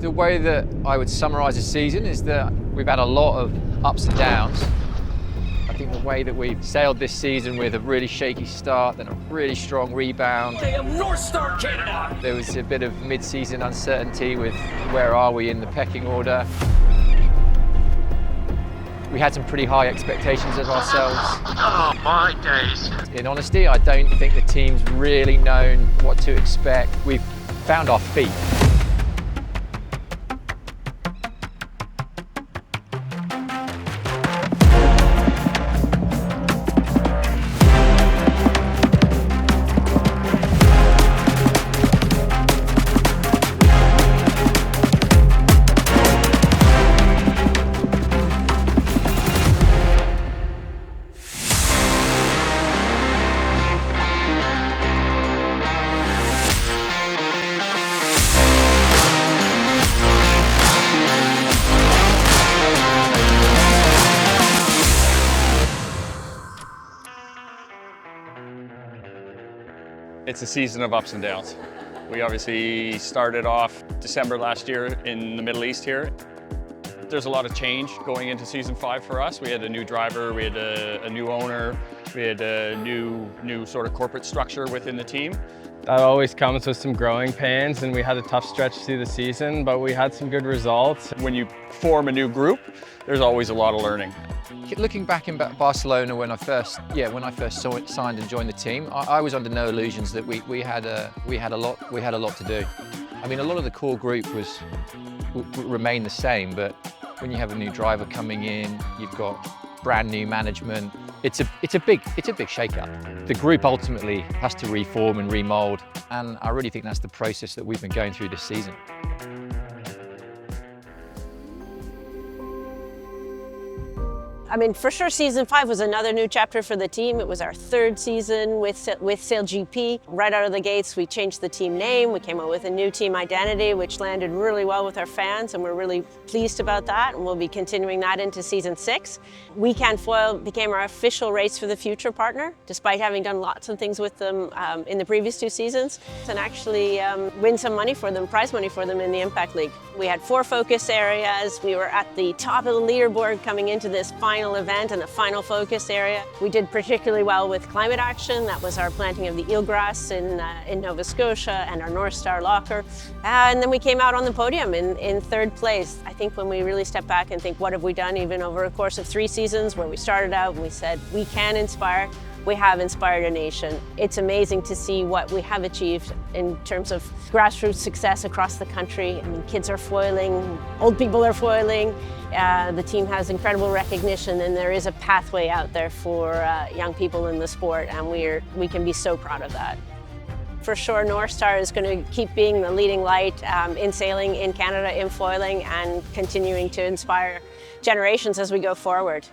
The way that I would summarise the season is that we've had a lot of ups and downs. I think the way that we've sailed this season with a really shaky start, then a really strong rebound. NorthStar Canada. There was a bit of mid-season uncertainty with where are we in the pecking order. We had some pretty high expectations of ourselves. Oh my days. In honesty, I don't think the team's really known what to expect. We've found our feet. It's a season of ups and downs. We obviously started off December last year in the Middle East here. There's a lot of change going into season 5 for us. We had a new driver, we had a new owner, we had a new sort of corporate structure within the team. That always comes with some growing pains, and we had a tough stretch through the season, but we had some good results. When you form a new group, there's always a lot of learning. Looking back in Barcelona when I first signed and joined the team, I was under no illusions that we had a lot to do. I mean, a lot of the core group remained the same, but when you have a new driver coming in, you've got brand new management. It's a big shake-up. The group ultimately has to reform and remold, and I really think that's the process that we've been going through this season. I mean, for sure, season 5 was another new chapter for the team. It was our 3rd season with SailGP. Right out of the gates, we changed the team name. We came up with a new team identity, which landed really well with our fans, and we're really pleased about that, and we'll be continuing that into season 6. Weekend Foil became our official Race for the Future partner, despite having done lots of things with them in the previous 2 seasons, and actually win some money for them, prize money for them in the Impact League. We had 4 focus areas. We were at the top of the leaderboard coming into this final event and the final focus area. We did particularly well with climate action. That was our planting of the eelgrass in Nova Scotia and our NorthStar locker. And then we came out on the podium in 3rd place. I think when we really step back and think, what have we done even over a course of 3 seasons where we started out and we said, we can inspire, we have inspired a nation. It's amazing to see what we have achieved in terms of grassroots success across the country. I mean, kids are foiling, old people are foiling. The team has incredible recognition, and there is a pathway out there for young people in the sport, and we can be so proud of that. For sure, NorthStar is going to keep being the leading light in sailing in Canada, in foiling, and continuing to inspire generations as we go forward.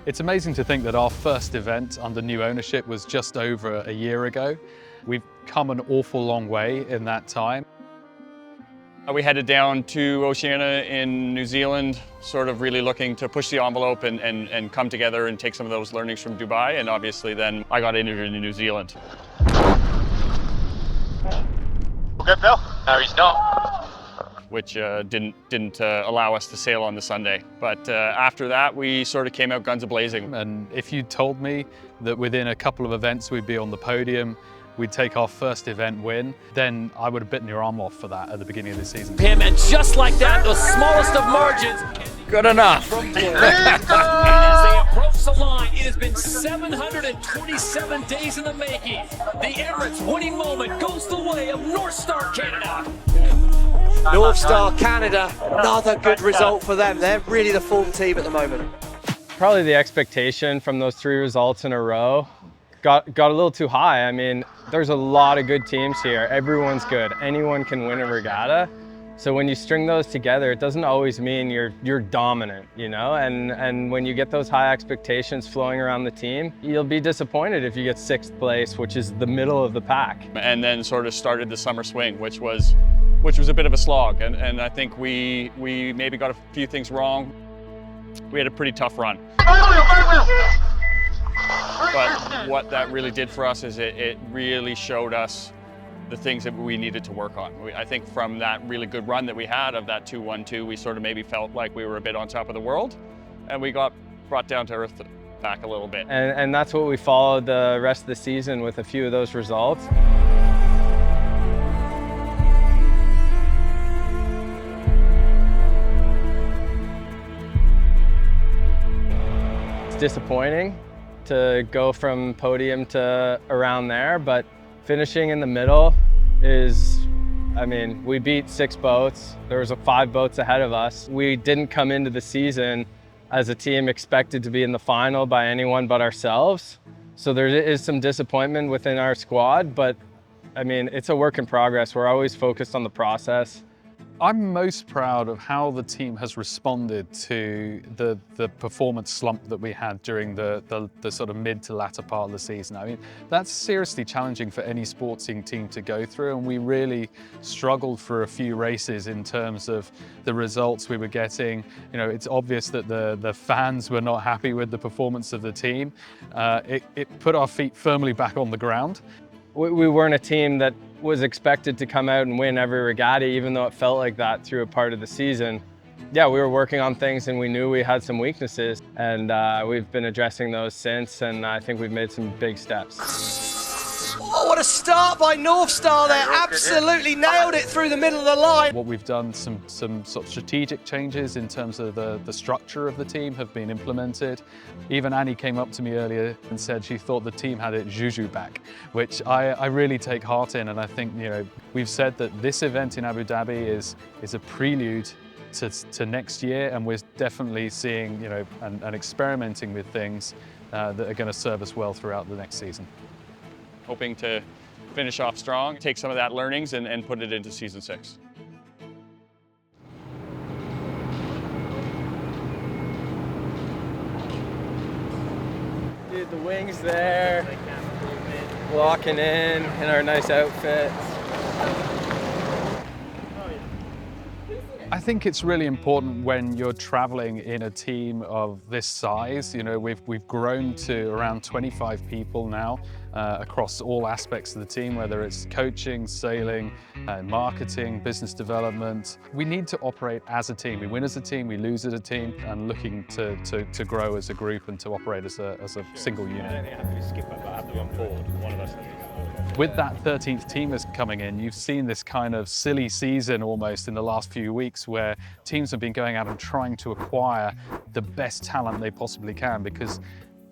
It's amazing to think that our first event under new ownership was just over a year ago. We've come an awful long way in that time. We headed down to Oceania in New Zealand, sort of really looking to push the envelope and come together and take some of those learnings from Dubai, and obviously then I got interviewed in New Zealand. Good, Bill? No, he's not. Which didn't allow us to sail on the Sunday. But after that, we sort of came out guns a-blazing. And if you told me that within a couple of events we'd be on the podium, we'd take our first event win, then I would have bitten your arm off for that at the beginning of the season. Him, and just like that, the smallest of margins. Good enough. As they approach the line, it has been 727 days in the making. The Emirates winning moment goes the way of NorthStar Canada. NorthStar Canada, another good result for them. They're really the form team at the moment. Probably the expectation from those 3 results in a row got a little too high. I mean, there's a lot of good teams here. Everyone's good. Anyone can win a regatta. So when you string those together, it doesn't always mean you're dominant, you know? And when you get those high expectations flowing around the team, you'll be disappointed if you get 6th place, which is the middle of the pack. And then sort of started the summer swing, which was a bit of a slog. And I think we maybe got a few things wrong. We had a pretty tough run. But what that really did for us is it really showed us the things that we needed to work on. I think from that really good run that we had of that 2-1-2, we sort of maybe felt like we were a bit on top of the world, and we got brought down to earth back a little bit. And that's what we followed the rest of the season with a few of those results. It's disappointing to go from podium to around there, but finishing in the middle is, I mean, we beat 6 boats. There was 5 boats ahead of us. We didn't come into the season as a team expected to be in the final by anyone but ourselves. So there is some disappointment within our squad, but I mean, it's a work in progress. We're always focused on the process. I'm most proud of how the team has responded to the performance slump that we had during the sort of mid to latter part of the season. I mean, that's seriously challenging for any sporting team to go through, and we really struggled for a few races in terms of the results we were getting. You know, it's obvious that the fans were not happy with the performance of the team. It put our feet firmly back on the ground. We weren't a team that was expected to come out and win every regatta, even though it felt like that through a part of the season. Yeah, we were working on things and we knew we had some weaknesses, and we've been addressing those since, and I think we've made some big steps. Oh, what a start by NorthStar there. Absolutely nailed it through the middle of the line. What we've done, some sort of strategic changes in terms of the structure of the team have been implemented. Even Annie came up to me earlier and said she thought the team had its juju back, which I really take heart in. And I think, you know, we've said that this event in Abu Dhabi is a prelude to next year, and we're definitely seeing, you know, and experimenting with things that are going to serve us well throughout the next season. Hoping to finish off strong, take some of that learnings and put it into season 6. Dude, the wings there, walking in our nice outfits. I think it's really important when you're traveling in a team of this size. You know, we've grown to around 25 people now across all aspects of the team, whether it's coaching, sailing, marketing, business development. We need to operate as a team. We win as a team, we lose as a team, and looking to grow as a group and to operate as a single unit. With that 13th team that's coming in, you've seen this kind of silly season almost in the last few weeks where teams have been going out and trying to acquire the best talent they possibly can, because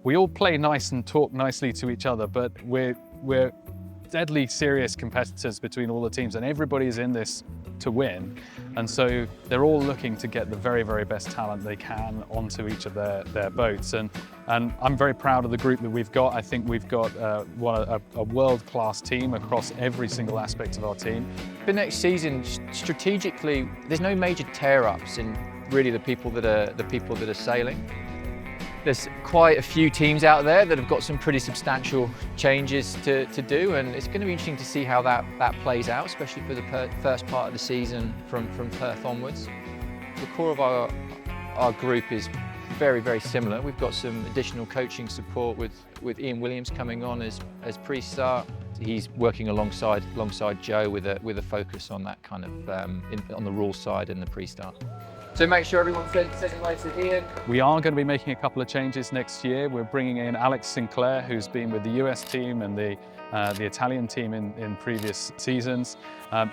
we all play nice and talk nicely to each other, but we're deadly serious competitors between all the teams, and everybody's in this to win. And so they're all looking to get the very, very best talent they can onto each of their boats. And I'm very proud of the group that we've got. I think we've got a world-class team across every single aspect of our team. For next season, strategically, there's no major tear-ups in really the people that are sailing. There's quite a few teams out there that have got some pretty substantial changes to do, and it's going to be interesting to see how that plays out, especially for the first part of the season from Perth onwards. The core of our group is very, very similar. We've got some additional coaching support with Ian Williams coming on as pre-start. He's working alongside Joe with a focus on that kind of on the rule side and the pre-start. So make sure everyone's sending lights to Ian. We are going to be making a couple of changes next year. We're bringing in Alex Sinclair, who's been with the US team and the Italian team in previous seasons.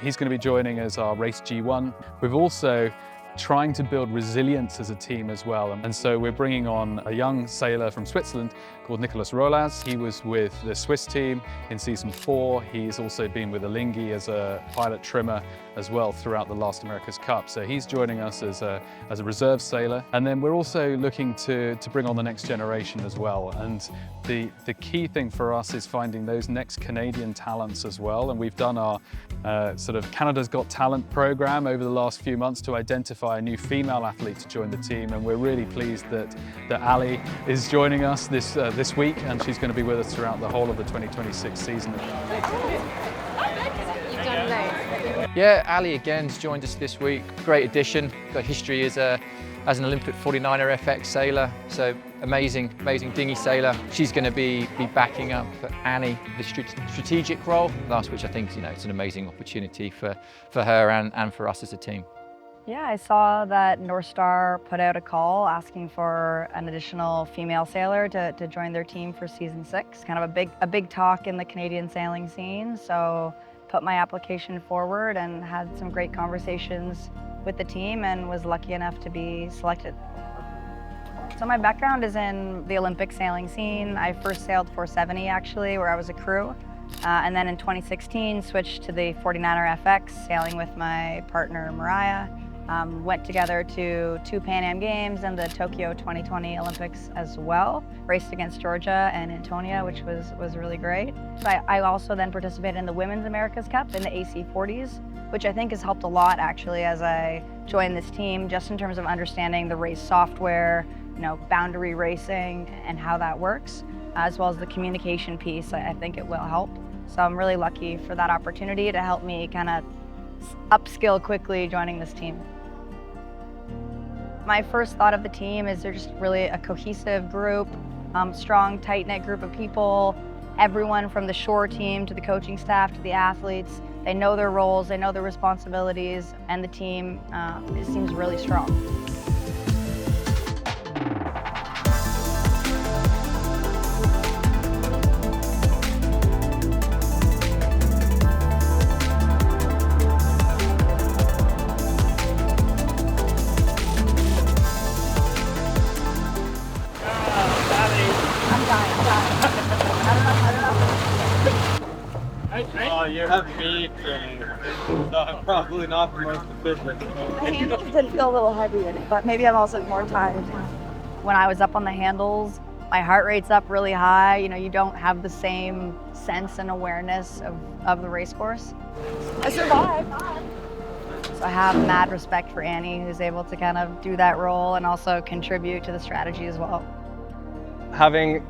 He's going to be joining as our Race G1. We've also trying to build resilience as a team as well. And so we're bringing on a young sailor from Switzerland called Nicolas Rolas. He was with the Swiss team in season 4. He's also been with Alinghi as a pilot trimmer as well throughout the last America's Cup. So he's joining us as a reserve sailor. And then we're also looking to bring on the next generation as well. And the key thing for us is finding those next Canadian talents as well. And we've done our sort of Canada's Got Talent program over the last few months to identify a new female athlete to join the team. And we're really pleased that Ali is joining us this week, and she's going to be with us throughout the whole of the 2026 season. You've done loads. Yeah, Ali again's joined us this week. Great addition. Got history as an Olympic 49er FX sailor. So amazing dinghy sailor. She's going to be backing up Annie, the strategic role, last which I think it's an amazing opportunity for her and for us as a team. Yeah, I saw that NorthStar put out a call asking for an additional female sailor to join their team for season 6. Kind of a big talk in the Canadian sailing scene. So put my application forward and had some great conversations with the team and was lucky enough to be selected. So my background is in the Olympic sailing scene. I first sailed 470 actually, where I was a crew. And then in 2016, switched to the 49er FX, sailing with my partner Mariah. Went together to 2 Pan Am Games and the Tokyo 2020 Olympics as well. Raced against Georgia and Antonia, which was really great. I also then participated in the Women's America's Cup in the AC40s, which I think has helped a lot actually as I joined this team, just in terms of understanding the race software, boundary racing and how that works, as well as the communication piece. I think it will help. So I'm really lucky for that opportunity to help me kind of upskill quickly joining this team. My first thought of the team is they're just really a cohesive group, strong, tight-knit group of people. Everyone from the shore team to the coaching staff to the athletes, they know their roles, they know their responsibilities, and the team it seems really strong. Oh, you have meat, so I'm probably not the most efficient. The handles did feel a little heavy in it, but maybe I'm also more tired. When I was up on the handles, my heart rate's up really high. You don't have the same sense and awareness of the race course. I survived. So I have mad respect for Annie, who's able to kind of do that role and also contribute to the strategy as well. Having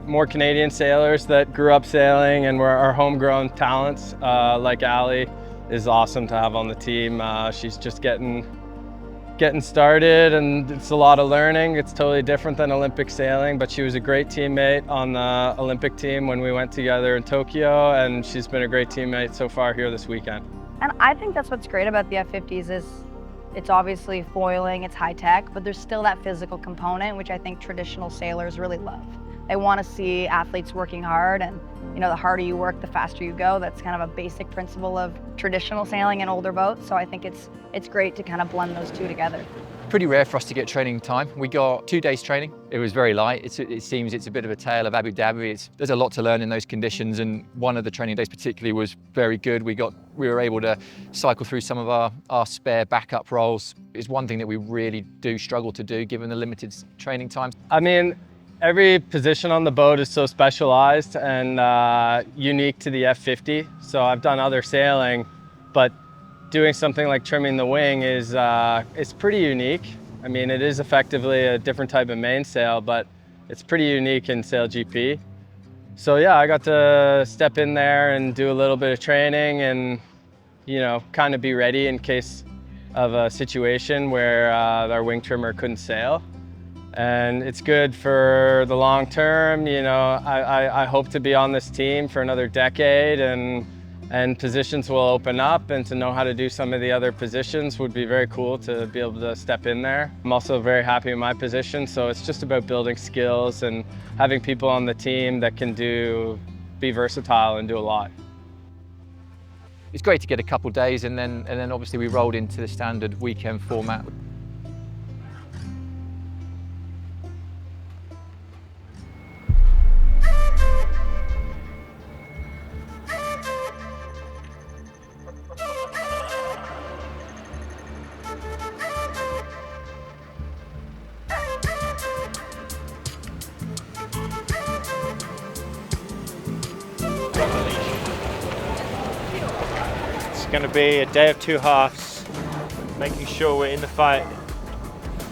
more Canadian sailors that grew up sailing and were our homegrown talents, like Ali, is awesome to have on the team. She's just getting started, and it's a lot of learning. It's totally different than Olympic sailing, but she was a great teammate on the Olympic team when we went together in Tokyo, and she's been a great teammate so far here this weekend. And I think that's what's great about the F50s is it's obviously foiling, it's high tech, but there's still that physical component, which I think traditional sailors really love. They want to see athletes working hard, and the harder you work, the faster you go. That's kind of a basic principle of traditional sailing and older boats. So I think it's great to kind of blend those two together. Pretty rare for us to get training time. We got 2 days training. It was very light. It seems it's a bit of a tale of Abu Dhabi. There's a lot to learn in those conditions, and one of the training days particularly was very good. We were able to cycle through some of our spare backup roles. It's one thing that we really do struggle to do given the limited training times. I mean, every position on the boat is so specialized and unique to the F50. So I've done other sailing, but doing something like trimming the wing is pretty unique. I mean, it is effectively a different type of mainsail, but it's pretty unique in SailGP. So yeah, I got to step in there and do a little bit of training and, kind of be ready in case of a situation where our wing trimmer couldn't sail. And it's good for the long term. I hope to be on this team for another decade, and positions will open up, and to know how to do some of the other positions would be very cool to be able to step in there. I'm also very happy in my position, so it's just about building skills and having people on the team that can be versatile and do a lot. It's great to get a couple days, and then obviously we rolled into the standard weekend format. It's going to be a day of 2 halves, making sure we're in the fight,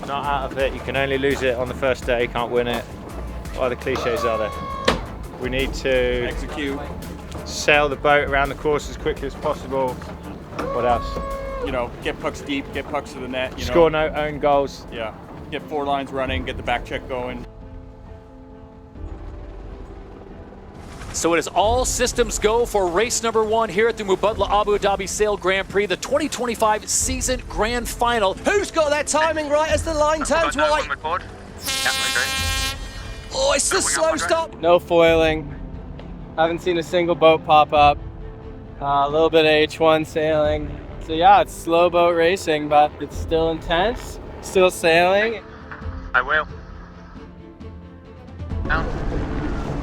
not out of it. You can only lose it on the first day, you can't win it. What other cliches are there? We need to execute, sail the boat around the course as quickly as possible. What else? Get pucks deep, get pucks to the net. Score no own goals. Yeah. get 4 lines running, get the back check going. So it is all systems go for race number 1 here at the Mubadala Abu Dhabi Sail Grand Prix, the 2025 season grand final. Who's got their timing right as the line turns white? Oh, it's the slow stop. No foiling. Haven't seen a single boat pop up. A little bit of H1 sailing. So yeah, it's slow boat racing, but it's still intense. Still sailing. I will. Down.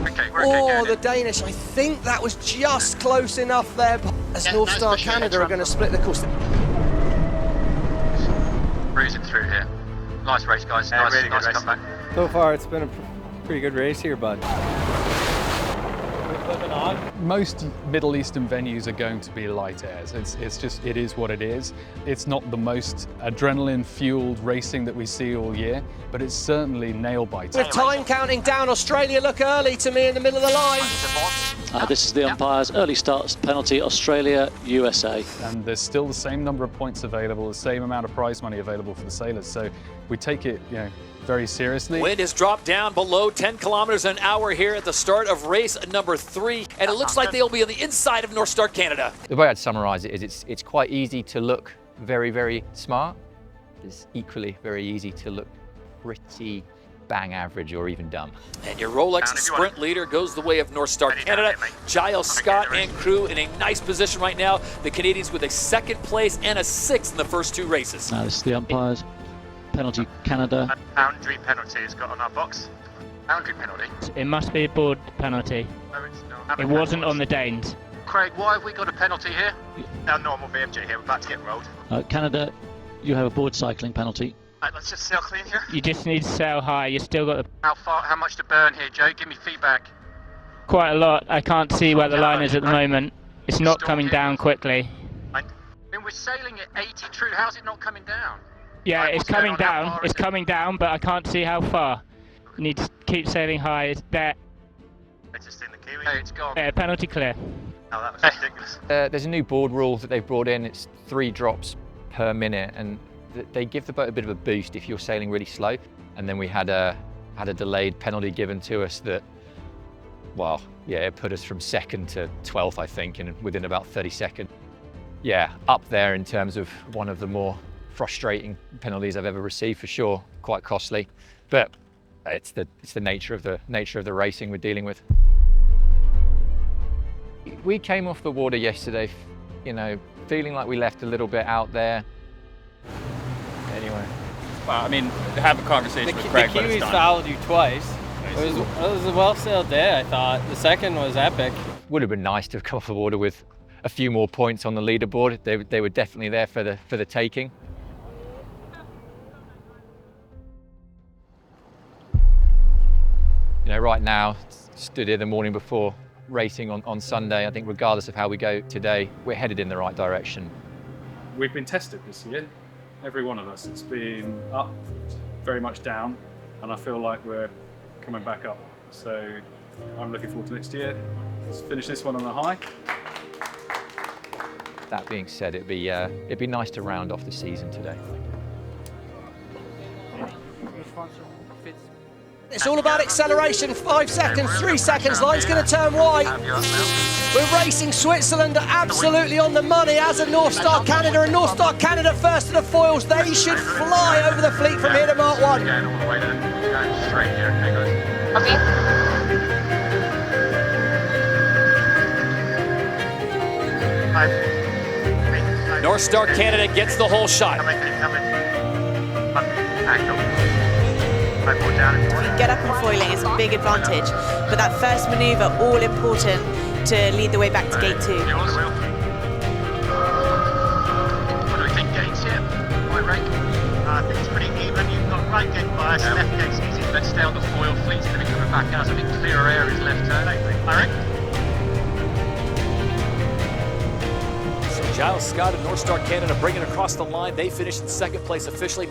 Okay, we're Oh, the Danish. I think that was just close enough there. As NorthStar Canada are going to split the course. Cruising through here. Nice race, guys. Nice, really nice good race. comeback. So far, it's been a pretty good race here, bud. Most Middle Eastern venues are going to be light airs. It is what it is. It's not the most adrenaline-fueled racing that we see all year, but it's certainly nail-biting. With time counting down, Australia look early to me in the middle of the line. This is the umpire's early start penalty, Australia, USA. And there's still the same number of points available, the same amount of prize money available for the sailors. So we take it, very seriously. Wind has dropped down below 10 kilometers an hour here at the start of race number 3, and it looks like they'll be on the inside of NorthStar Canada. The way I'd summarize it is it's quite easy to look very, very smart. It's equally very easy to look pretty bang average or even dumb. And your Rolex sprint leader goes the way of NorthStar Canada. Giles Scott and crew in a nice position right now. The Canadians with a 2nd place and a 6th in the first 2 races. This is the umpire's penalty, Canada. A boundary penalty has got on our box. Boundary penalty? It must be a board penalty. No, it's not. It wasn't on the Danes. Craig, why have we got a penalty here? Our normal BMJ here, we're about to get rolled. Canada, you have a board cycling penalty. Right, let's just sail clean here. You just need to sail high. You still got How much to burn here, Joe? Give me feedback. quite a lot. I can't see where the line is at the moment. It's not coming down quickly. I mean, we're sailing at 80 true. How's it not coming down? Yeah, it's coming down. It's coming down, but I can't see how far. You need to keep sailing high. It's there. It's just in the Kiwi. Hey, it's gone. Yeah, penalty clear. Oh, that was ridiculous. There's a new board rule that they've brought in. It's 3 drops per minute, and they give the boat a bit of a boost if you're sailing really slow. And then we had a delayed penalty given to us that, well, yeah, it put us from 2nd to 12th, I think, and within about 30 seconds. Yeah, up there in terms of one of the more frustrating penalties I've ever received, for sure. Quite costly, but it's the nature of the racing we're dealing with. We came off the water yesterday, feeling like we left a little bit out there. Anyway. Well, I mean, have a conversation with Craig. The Kiwis fouled you twice. It was a well-sailed day, I thought. The 2nd was epic. Would have been nice to have come off the water with a few more points on the leaderboard. They were definitely there for the taking. Right now, stood here the morning before racing on Sunday. I think regardless of how we go today, we're headed in the right direction. We've been tested this year, every one of us. It's been up, very much down, and I feel like we're coming back up. So I'm looking forward to next year. Let's finish this one on a high. That being said, it'd be nice to round off the season today. It's all about acceleration. 5 seconds, 3 seconds. Line's going to turn wide. We're racing Switzerland absolutely on the money, as a NorthStar Canada. And NorthStar Canada first to the foils. They should fly over the fleet from here to Mark 1. Going all the way going straight here, okay, guys. NorthStar Canada gets the whole shot. Coming. Angle. Get up and foiling is a big advantage, but that first manoeuvre, all important to lead the way back to gate 2. What do we think, gates here? Right rank? I think it's pretty even. You've got right gate bias, left gate's easy. Let's stay on the foil. Fleet's going to be coming back out. I think clearer areas left turn. I reckon. So Giles Scott and NorthStar Canada bringing across the line. They finished in 2nd place officially.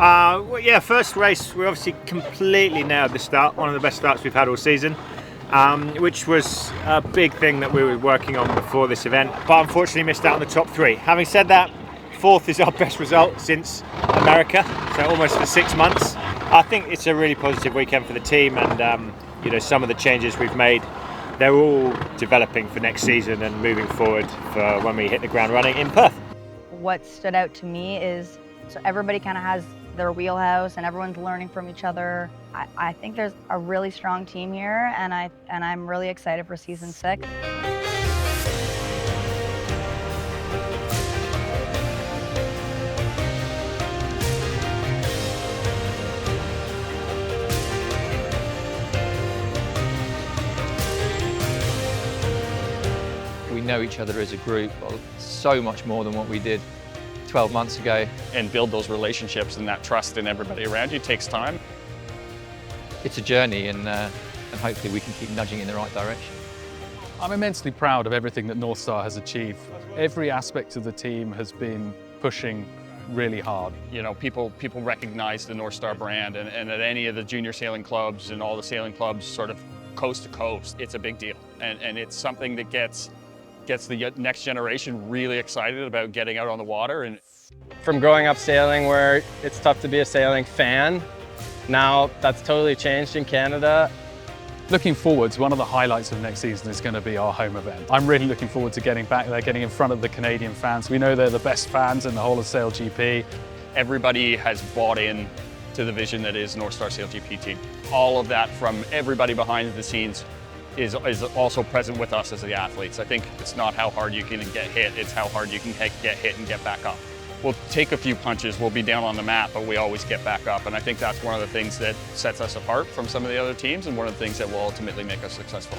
Well, yeah, first race, we obviously completely nailed the start, one of the best starts we've had all season, which was a big thing that we were working on before this event, but unfortunately missed out on the top 3. Having said that, 4th is our best result since America, so almost for 6 months. I think it's a really positive weekend for the team, and you know, some of the changes we've made, they're all developing for next season and moving forward for when we hit the ground running in Perth. What stood out to me is, so everybody kind of has their wheelhouse and everyone's learning from each other. I think there's a really strong team here, and I'm really excited for season 6. We know each other as a group so much more than what we did 12 months ago. And build those relationships and that trust in everybody around you takes time. It's a journey, and hopefully we can keep nudging in the right direction. I'm immensely proud of everything that NorthStar has achieved. Every aspect of the team has been pushing really hard. You know, people recognize the NorthStar brand, and at any of the junior sailing clubs and all the sailing clubs sort of coast to coast, it's a big deal. And it's something that gets the next generation really excited about getting out on the water. And from growing up sailing where it's tough to be a sailing fan, now that's totally changed in Canada. Looking forwards, one of the highlights of next season is going to be our home event. I'm really looking forward to getting back there, getting in front of the Canadian fans. We know they're the best fans in the whole of SailGP. Everybody has bought in to the vision that is NorthStar SailGP Team. All of that from everybody behind the scenes is also present with us as the athletes. I think it's not how hard you can get hit, it's how hard you can get hit and get back up. We'll take a few punches, we'll be down on the mat, but we always get back up. And I think that's one of the things that sets us apart from some of the other teams, and one of the things that will ultimately make us successful.